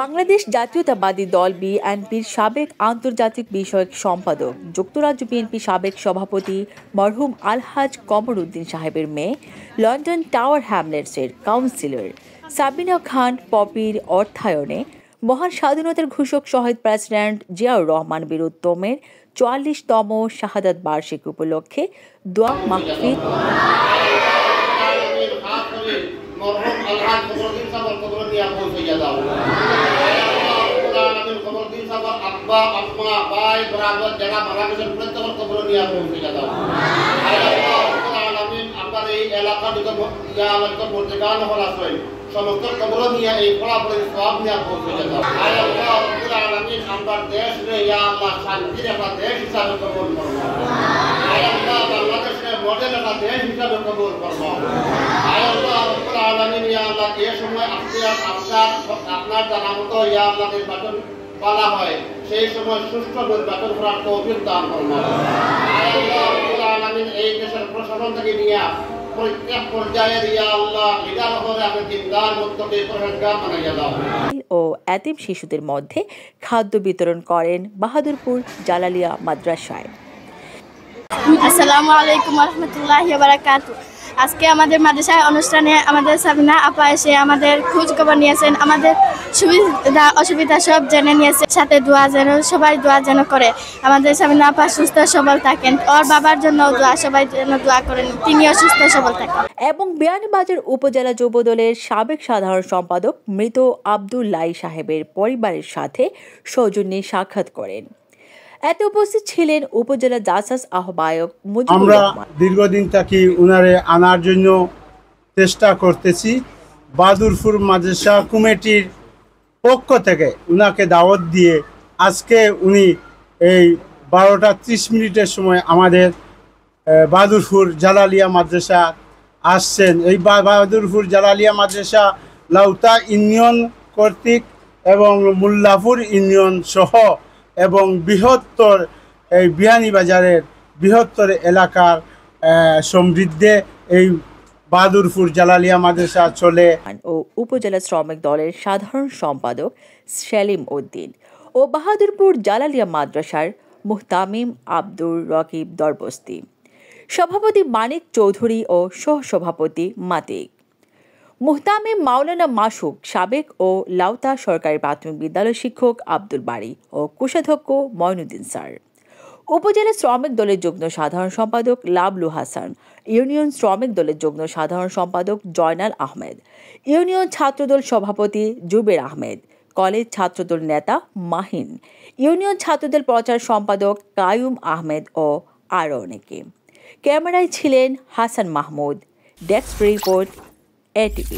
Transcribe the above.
বাংলাদেশ জাতীয়তাবাদী দল বিএনপির সাবেক আন্তর্জাতিক বিষয়ক সম্পাদক, যুক্তরাজ্য বিএনপি সাবেক সভাপতি মরহুম আলহাজ কমর উদ্দিন সাহেবের মেয়ে, লন্ডন টাওয়ার হ্যামলেটসের কাউন্সিলর সাবিনা খান পপির অর্থায়নে মহান স্বাধীনতার ঘোষক শহীদ প্রেসিডেন্ট জিয়াউর রহমান বীরুত্তমের ৪৪তম শাহাদাত বার্ষিকী উপলক্ষে দোয়া মাহফিল মরহুম আলহাজ কমরউদ্দিন সাহেবের কবর নিয়ে পৌঁছে দাও। কমরউদ্দিন সাহেবের আব্বা আম্মা ভাই বরাবর যারা মারা গেছেন প্রত্যেকের কবর নিয়ে পৌঁছে দাও। আপনার এই এলাকার আমাদের মর্যাদান হল আসেন সমস্ত কবর নিয়ে এই ফলাফলের সব নিয়ে পৌঁছে দাও। আমরা দেশ আল্লাহ শান্তির একটা দেশ হিসাবে কবুল করবো। বাংলাদেশের মডেল একটা দেশ হিসাবে কবুল করবো। যে সময় আপনার জানা মতো নির্বাচন বলা হয় সেই সময় সুষ্ঠু নির্বাচন করার তৌফিক দান করুন। এই দেশের প্রশাসন থেকে নিয়ে প্রত্যেক পর্যায়ে লিডার হলে আপনি দিনদার মুত্তাকি পরহেজগার বানাইয়া দাও। ও এতিম শিশুদের মধ্যে খাদ্য বিতরণ করেন বাহাদুরপুর জালালিয়া মাদ্রাসায়। আসসালামু আলাইকুম ওয়া রাহমাতুল্লাহি ওয়া বারাকাতুহু। আজকে আমাদের মাদ্রাসায় অনুষ্ঠানে আমাদের সাবিনা আপা এসে আমাদের খোঁজ খবর নিয়েছেন, আমাদের সুবিধা অসুবিধা সব জেনে নিয়েছে। সাথে সবাই দোয়া যেন করে আমাদের সাবিনা আপা সুস্থ সবল থাকেন। ওর বাবার জন্য দোয়া, সবাই যেন দোয়া করেন তিনিও সুস্থ সবল থাকেন। এবং বিয়ানীবাজার উপজেলা যুবদলের সাবেক সাধারণ সম্পাদক মৃত আব্দুল্লাহ সাহেবের পরিবারের সাথে সৌজন্যে সাক্ষাৎ করেন। এতে উপস্থিত ছিলেন উপজেলা জাসাস আহ্বায়ক আমরা দীর্ঘদিন থাকি উনারে আনার জন্য চেষ্টা করতেছি। বাহাদুরপুর মাদ্রাসা কমিটির পক্ষ থেকে উনাকে দাওয়াত দিয়ে আজকে উনি এই 12টা 30 মিনিটের সময় আমাদের বাহাদুরপুর জালালিয়া মাদ্রাসা আসছেন। এই বাহাদুরপুর জালালিয়া মাদ্রাসা লাউতা ইউনিয়ন কর্তৃক এবং মোল্লাপুর ইউনিয়ন সহ এবং বৃহত্তর এই বিয়ানীবাজারের বৃহত্তর এলাকার সমৃদ্ধে এই বাহাদুরপুর জালালিয়া মাদ্রাসা চলে। ও উপজেলা শ্রমিক দলের সাধারণ সম্পাদক সেলিম উদ্দিন ও বাহাদুরপুর জালালিয়া মাদ্রাসার মুহতামিম আব্দুর রকিব দরবস্তি, সভাপতি মানিক চৌধুরী ও সহসভাপতি মাতিক, মুহতামিম মাওলানা মাসুক, সাবেক ও লাউতা সরকারি প্রাথমিক বিদ্যালয় শিক্ষক আব্দুল বাড়ি ও কোষাধ্যক্ষ মঈনুদ্দিন স্যার, উপজেলা শ্রমিক দলের যুগ্ম সাধারণ সম্পাদক লাবলু হাসান, ইউনিয়ন শ্রমিক দলের যুগ্ম সাধারণ সম্পাদক জয়নাল আহমেদ, ইউনিয়ন ছাত্রদল সভাপতি জুবের আহমেদ, কলেজ ছাত্রদল নেতা মাহিন, ইউনিয়ন ছাত্রদল প্রচার সম্পাদক কায়ুম আহমেদ ও আরও অনেকে। ক্যামেরায় ছিলেন Hasan Mahmud. Desk report ATV।